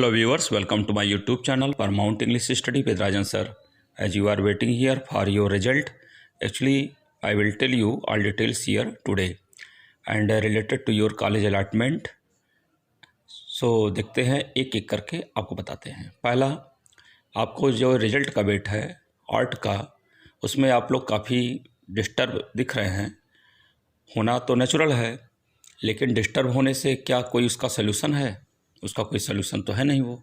Hello viewers, welcome to my YouTube channel for Mount English Study with Rajan sir. As you are waiting here for your result, actually I will tell you all details here today and related to your college allotment. So देखते हैं एक एक करके आपको बताते हैं। पहला, आपको जो रिजल्ट का वेट है आर्ट का, उसमें आप लोग काफ़ी डिस्टर्ब दिख रहे हैं। होना तो नेचुरल है, लेकिन डिस्टर्ब होने से क्या कोई उसका सलूशन है? उसका कोई सलूशन तो है नहीं वो।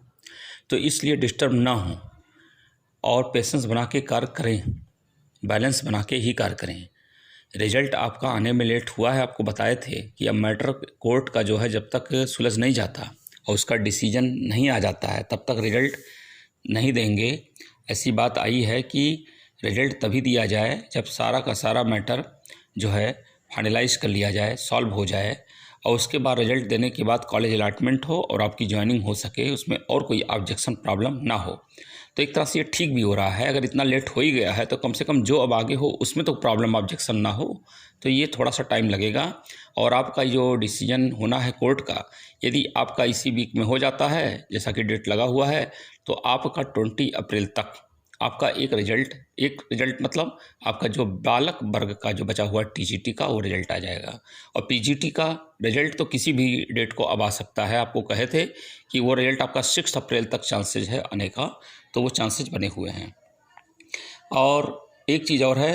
तो इसलिए डिस्टर्ब ना हो और पेशेंस बना के कार्य करें, बैलेंस बना के ही कार्य करें। रिजल्ट आपका आने में लेट हुआ है, आपको बताए थे कि अब मैटर कोर्ट का जो है जब तक सुलझ नहीं जाता और उसका डिसीजन नहीं आ जाता है तब तक रिजल्ट नहीं देंगे। ऐसी बात आई है कि रिजल्ट तभी दिया जाए जब सारा का सारा मैटर जो है फाइनलाइज कर लिया जाए, सॉल्व हो जाए और उसके बाद रिजल्ट देने के बाद कॉलेज अलॉटमेंट हो और आपकी ज्वाइनिंग हो सके, उसमें और कोई ऑब्जेक्शन प्रॉब्लम ना हो। तो एक तरह से ये ठीक भी हो रहा है। अगर इतना लेट हो ही गया है तो कम से कम जो अब आगे हो उसमें तो प्रॉब्लम ऑब्जेक्शन ना हो। तो ये थोड़ा सा टाइम लगेगा और आपका जो डिसीजन होना है कोर्ट का, यदि आपका इसी वीक में हो जाता है जैसा कि डेट लगा हुआ है, तो आपका 20 अप्रैल तक आपका एक रिजल्ट मतलब आपका जो बालक वर्ग का जो बचा हुआ टीजीटी का वो रिजल्ट आ जाएगा। और पीजीटी का रिजल्ट तो किसी भी डेट को अब आ सकता है। आपको कहे थे कि वो रिजल्ट आपका 6 अप्रैल तक चांसेज है आने का, तो वो चांसेज बने हुए हैं। और एक चीज़ और है,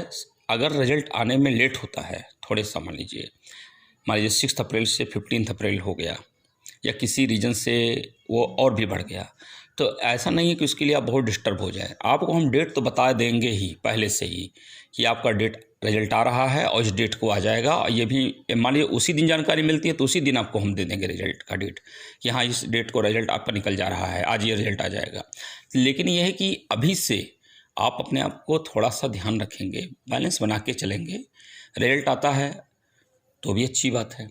अगर रिजल्ट आने में लेट होता है थोड़े सा, मान लीजिए 6 अप्रैल से 15 अप्रैल हो गया या किसी रीजन से वो और भी बढ़ गया, तो ऐसा नहीं है कि उसके लिए आप बहुत डिस्टर्ब हो जाए। आपको हम डेट तो बता देंगे ही पहले से ही कि आपका डेट रिजल्ट आ रहा है और इस डेट को आ जाएगा। और ये भी मान लीजिए उसी दिन जानकारी मिलती है तो उसी दिन आपको हम दे देंगे रिजल्ट का डेट कि हाँ इस डेट को रिजल्ट आपका निकल जा रहा है, आज ये रिजल्ट आ जाएगा। लेकिन यह है कि अभी से आप अपने आप को थोड़ा सा ध्यान रखेंगे, बैलेंस बना के चलेंगे। रिजल्ट आता है तो भी अच्छी बात है,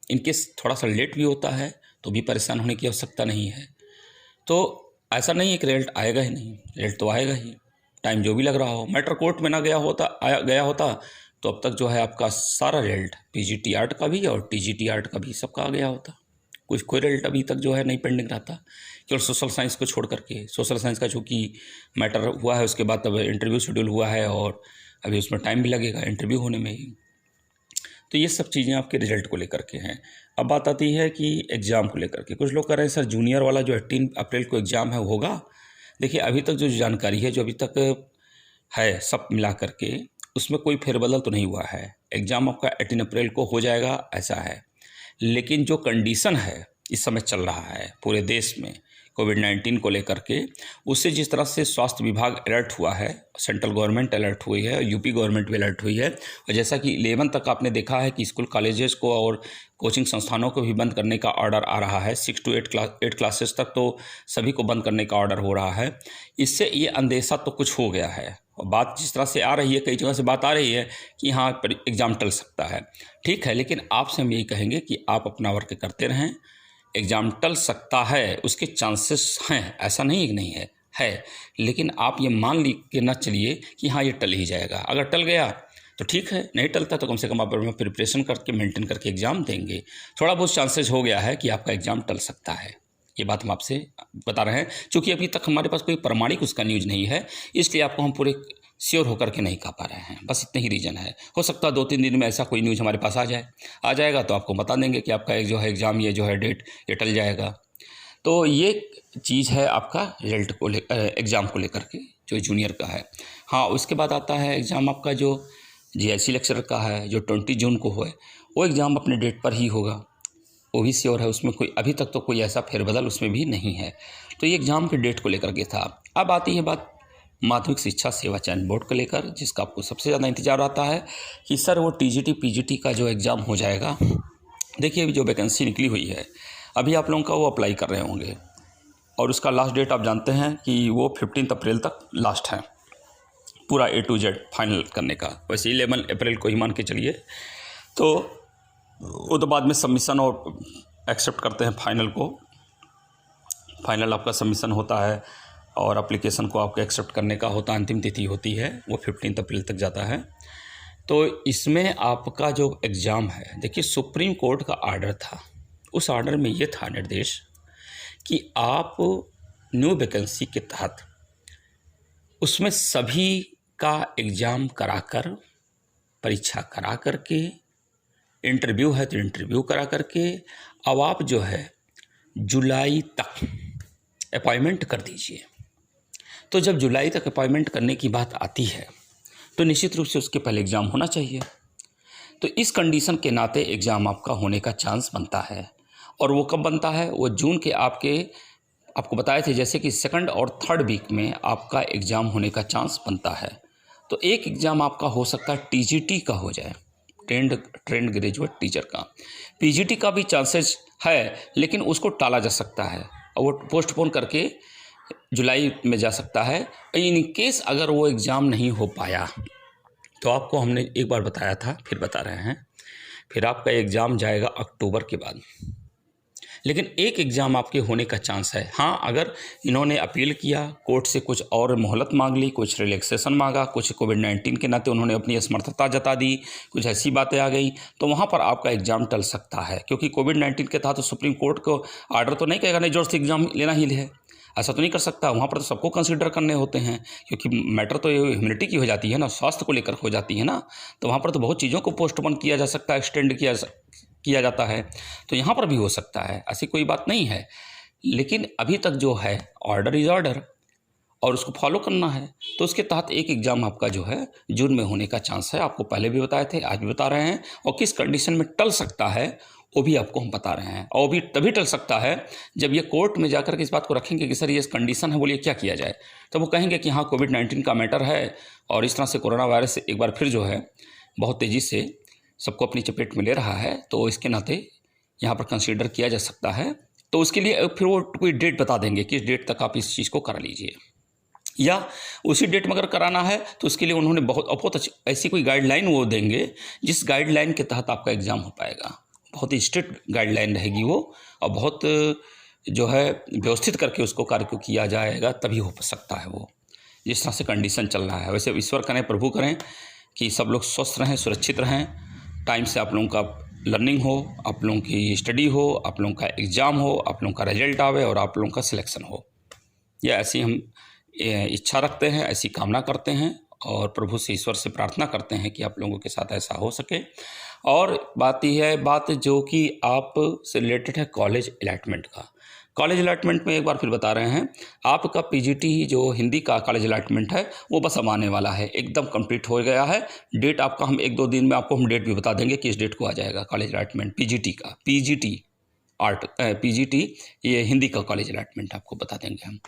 इनकेस थोड़ा सा लेट भी होता है तो भी परेशान होने की आवश्यकता नहीं है। तो ऐसा नहीं है कि रिजल्ट आएगा ही नहीं, रिजल्ट तो आएगा ही, टाइम जो भी लग रहा हो। मैटर कोर्ट में ना गया होता तो अब तक जो है आपका सारा रिजल्ट पीजीटी आर्ट का भी और टीजीटी आर्ट का भी सबका आ गया होता। कोई रिजल्ट अभी तक जो है नहीं पेंडिंग रहता, केवल सोशल साइंस को छोड़ करके। सोशल साइंस का चूँकि मैटर हुआ है, उसके बाद तब इंटरव्यू शेड्यूल हुआ है और अभी उसमें टाइम भी लगेगा इंटरव्यू होने में ही। तो ये सब चीज़ें आपके रिजल्ट को लेकर के हैं। अब बात आती है कि एग्ज़ाम को लेकर के। कुछ लोग कह रहे हैं सर जूनियर वाला जो 18 अप्रैल को एग्ज़ाम है होगा। देखिए अभी तक जो जानकारी है, जो अभी तक है सब मिला करके, उसमें कोई फेरबदल तो नहीं हुआ है। एग्ज़ाम आपका 18 अप्रैल को हो जाएगा ऐसा है। लेकिन जो कंडीशन है इस समय चल रहा है पूरे देश में कोविड-19 को लेकर के, उससे जिस तरह से स्वास्थ्य विभाग अलर्ट हुआ है, सेंट्रल गवर्नमेंट अलर्ट हुई है, यूपी गवर्नमेंट भी अलर्ट हुई है। और जैसा कि 11 तक आपने देखा है कि स्कूल कॉलेजेस को और कोचिंग संस्थानों को भी बंद करने का ऑर्डर आ रहा है। 6 to 8 क्लासेस तक तो सभी को बंद करने का ऑर्डर हो रहा है। इससे ये अंदेशा तो कुछ हो गया है और बात जिस तरह से आ रही है, कई जगह से बात आ रही है कि हाँ एग्ज़ाम टल सकता है। ठीक है, लेकिन आपसे हम यही कहेंगे कि आप अपना वर्क करते रहें। एग्ज़ाम टल सकता है, उसके चांसेस हैं, ऐसा नहीं कि नहीं है, लेकिन आप ये मान ली के ना चलिए कि हाँ ये टल ही जाएगा। अगर टल गया तो ठीक है, नहीं टलता तो कम से कम आप प्रिपरेशन करके मेंटेन करके एग्ज़ाम देंगे। थोड़ा बहुत चांसेस हो गया है कि आपका एग्ज़ाम टल सकता है, ये बात हम आपसे बता रहे हैं। चूँकि अभी तक हमारे पास कोई प्रमाणिक उसका न्यूज़ नहीं है, इसलिए आपको हम पूरे श्योर होकर के नहीं कह पा रहे हैं। बस इतने ही रीज़न है। हो सकता है 2-3 दिन में ऐसा कोई न्यूज़ हमारे पास आ जाएगा तो आपको बता देंगे कि आपका जो है एग्ज़ाम ये जो है डेट ये टल जाएगा। तो ये चीज़ है आपका रिजल्ट को एग्ज़ाम को लेकर के जो जूनियर का है। हाँ, उसके बाद आता है एग्ज़ाम आपका जो जीआईसी लेक्चरर का है, जो 20 जून को है, वो एग्ज़ाम अपने डेट पर ही होगा, वो भी श्योर है। उसमें कोई अभी तक तो कोई ऐसा फेरबदल उसमें भी नहीं है। तो ये एग्ज़ाम के डेट को लेकर के था। अब आती है बात माध्यमिक शिक्षा सेवा चयन बोर्ड को लेकर, जिसका आपको सबसे ज़्यादा इंतजार आता है कि सर वो टीजीटी पीजीटी का जो एग्ज़ाम हो जाएगा। देखिए अभी जो वैकेंसी निकली हुई है, अभी आप लोगों का वो अप्लाई कर रहे होंगे और उसका लास्ट डेट आप जानते हैं कि वो 15 अप्रैल तक लास्ट है पूरा A to Z फाइनल करने का। वैसे 11 अप्रैल को ही मान के चलिए। तो वो तो बाद में सबमिशन और एक्सेप्ट करते हैं फाइनल को। फाइनल आपका सबमिशन होता है और एप्लीकेशन को आपको एक्सेप्ट करने का होता है, अंतिम तिथि होती है वो 15 अप्रैल तक जाता है। तो इसमें आपका जो एग्ज़ाम है, देखिए सुप्रीम कोर्ट का आर्डर था, उस आर्डर में ये था निर्देश कि आप न्यू वैकेंसी के तहत उसमें सभी का एग्ज़ाम कराकर, परीक्षा करा करके, इंटरव्यू है तो इंटरव्यू करा करके अब आप जो है जुलाई तक अपॉइंटमेंट कर दीजिए। तो जब जुलाई तक अपॉइंटमेंट करने की बात आती है तो निश्चित रूप से उसके पहले एग्ज़ाम होना चाहिए। तो इस कंडीशन के नाते एग्ज़ाम आपका होने का चांस बनता है। और वो कब बनता है? वो जून के आपको बताए थे जैसे कि 2nd और 3rd वीक में आपका एग्ज़ाम होने का चांस बनता है। तो एक एग्ज़ाम आपका हो सकता है टीजीटी का हो जाए, ट्रेंड ग्रेजुएट टीचर का। पीजीटी का भी चांसेस है, लेकिन उसको टाला जा सकता है और वो पोस्टपोन करके जुलाई में जा सकता है। इन केस अगर वो एग्ज़ाम नहीं हो पाया तो आपको हमने एक बार बताया था, फिर बता रहे हैं, फिर आपका एग्ज़ाम जाएगा अक्टूबर के बाद। लेकिन एक एग्ज़ाम आपके होने का चांस है। हाँ, अगर इन्होंने अपील किया, कोर्ट से कुछ और मोहलत मांग ली, कुछ रिलैक्सेशन मांगा, कुछ कोविड-19 के नाते उन्होंने अपनी असमर्थता जता दी, कुछ ऐसी बातें आ गई, तो वहाँ पर आपका एग्ज़ाम टल सकता है। क्योंकि कोविड-19 के तहत तो सुप्रीम कोर्ट को आर्डर तो नहीं कहेगा नहीं जोर से एग्ज़ाम लेना ही है, ऐसा तो नहीं कर सकता। वहाँ पर तो सबको कंसीडर करने होते हैं, क्योंकि मैटर तो ये ह्यूमैनिटी की हो जाती है ना, स्वास्थ्य को लेकर हो जाती है ना। तो वहाँ पर तो बहुत चीज़ों को पोस्टपोन किया जा सकता है, एक्सटेंड किया जाता है। तो यहाँ पर भी हो सकता है, ऐसी कोई बात नहीं है। लेकिन अभी तक जो है ऑर्डर इज़ ऑर्डर और उसको फॉलो करना है। तो उसके तहत एक एग्ज़ाम आपका जो है जून में होने का चांस है। आपको पहले भी बताए थे, आज भी बता रहे हैं। और किस कंडीशन में टल सकता है वो भी आपको हम बता रहे हैं। और वो भी तभी टल सकता है जब ये कोर्ट में जाकर के इस बात को रखेंगे कि सर ये कंडीशन है, बोलिए क्या किया जाए। तो वो कहेंगे कि हाँ कोविड-19 का मैटर है और इस तरह से कोरोना वायरस एक बार फिर जो है बहुत तेज़ी से सबको अपनी चपेट में ले रहा है, तो इसके नाते यहाँ पर कंसीडर किया जा सकता है। तो उसके लिए फिर वो कोई डेट बता देंगे कि इस डेट तक आप इस चीज़ को करा लीजिए, या उसी डेट में अगर कराना है तो उसके लिए उन्होंने बहुत अच्छी ऐसी कोई गाइडलाइन वो देंगे जिस गाइडलाइन के तहत आपका एग्ज़ाम हो पाएगा। बहुत ही स्ट्रिक्ट गाइडलाइन रहेगी वो, और बहुत जो है व्यवस्थित करके उसको कार्य को किया जाएगा, तभी हो सकता है वो, जिस तरह से कंडीशन चल रहा है। वैसे ईश्वर करें, प्रभु करें कि सब लोग स्वस्थ रहें, सुरक्षित रहें, टाइम से आप लोगों का लर्निंग हो, आप लोगों की स्टडी हो, आप लोगों का एग्ज़ाम हो, आप लोगों का रिजल्ट आवे और आप लोगों का सिलेक्शन हो। या ऐसी हम इच्छा रखते हैं, ऐसी कामना करते हैं और प्रभु से, ईश्वर से प्रार्थना करते हैं कि आप लोगों के साथ ऐसा हो सके। और बात जो कि आप से रिलेटेड है कॉलेज अलॉटमेंट का। कॉलेज अलॉटमेंट में एक बार फिर बता रहे हैं, आपका पीजीटी जो हिंदी का कॉलेज अलॉटमेंट है वो बस अब आने वाला है, एकदम कंप्लीट हो गया है। डेट आपका हम 1-2 दिन में आपको हम डेट भी बता देंगे कि इस डेट को आ जाएगा कॉलेज अलॉटमेंट पीजीटी का। पीजीटी ये हिंदी का कॉलेज अलॉटमेंट आपको बता देंगे हम।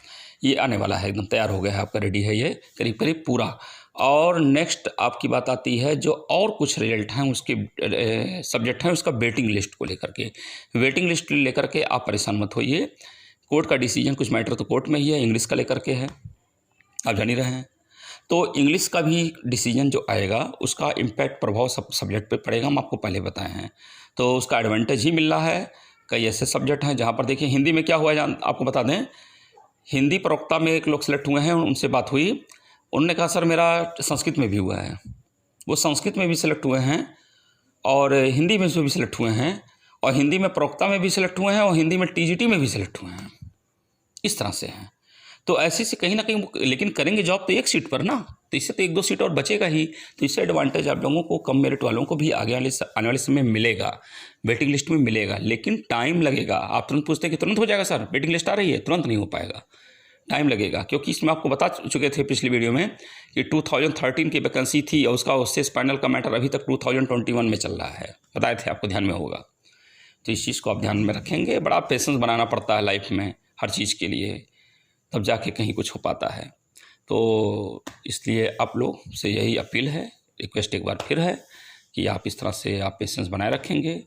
ये आने वाला है, एकदम तैयार हो गया है आपका, रेडी है ये करीब करीब पूरा। और नेक्स्ट आपकी बात आती है जो और कुछ रिजल्ट हैं उसके सब्जेक्ट हैं उसका वेटिंग लिस्ट को लेकर के। वेटिंग लिस्ट लेकर के आप परेशान मत होइए, कोर्ट का डिसीजन, कुछ मैटर तो कोर्ट में ही है, इंग्लिश का लेकर के है, आप जान ही रहे हैं। तो इंग्लिश का भी डिसीजन जो आएगा उसका इम्पैक्ट, प्रभाव सब सब्जेक्ट पे पड़ेगा, हम आपको पहले बताए हैं। तो उसका एडवांटेज ही मिल रहा है। कई ऐसे सब्जेक्ट हैं जहाँ पर देखिए हिंदी में क्या हुआ है आपको बता दें, हिंदी प्रवक्ता में एक लोग सेलेक्ट हुए हैं, उनसे बात हुई, उन्होंने कहा सर मेरा संस्कृत में भी हुआ है। वो संस्कृत में भी सिलेक्ट हुए हैं और हिंदी में से भी सिलेक्ट हुए हैं, और हिंदी में प्रवक्ता में भी सिलेक्ट हुए हैं, और हिंदी में टीजीटी में भी सिलेक्ट हुए हैं। इस तरह से हैं। तो ऐसे से कहीं ना कहीं, लेकिन करेंगे जॉब तो एक सीट पर ना, तो इससे तो 1-2 सीट और बचेगा ही। तो इससे एडवांटेज आप लोगों को, कम मेरिट वालों को भी आने वाले समय मिलेगा, वेटिंग लिस्ट में मिलेगा। लेकिन टाइम लगेगा। आप तुरंत पूछते हैं कि तुरंत हो जाएगा सर, वेटिंग लिस्ट आ रही है, तुरंत नहीं हो पाएगा, टाइम लगेगा। क्योंकि इसमें आपको बता चुके थे पिछली वीडियो में कि 2013 की वैकेंसी थी और उसका उससे पैनल का मैटर अभी तक 2021 में चल रहा है, बताए थे आपको, ध्यान में होगा। तो इस चीज़ को आप ध्यान में रखेंगे। बड़ा पेशेंस बनाना पड़ता है लाइफ में हर चीज़ के लिए, तब जाके कहीं कुछ हो पाता है। तो इसलिए आप लोग से यही अपील है, रिक्वेस्ट एक बार फिर है कि आप इस तरह से आप पेशेंस बनाए रखेंगे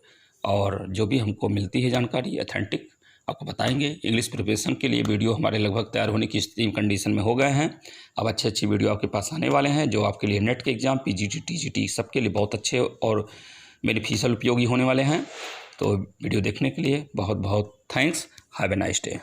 और जो भी हमको मिलती है जानकारी ऑथेंटिक आपको बताएंगे। इंग्लिश प्रिपरेशन के लिए वीडियो हमारे लगभग तैयार होने की स्थिति कंडीशन में हो गए हैं। अब अच्छे वीडियो आपके पास आने वाले हैं जो आपके लिए नेट के एग्ज़ाम, पीजीटी, टीजीटी सबके लिए बहुत अच्छे और बेनिफिशियल उपयोगी होने वाले हैं। तो वीडियो देखने के लिए बहुत बहुत thanks. Have a nice day.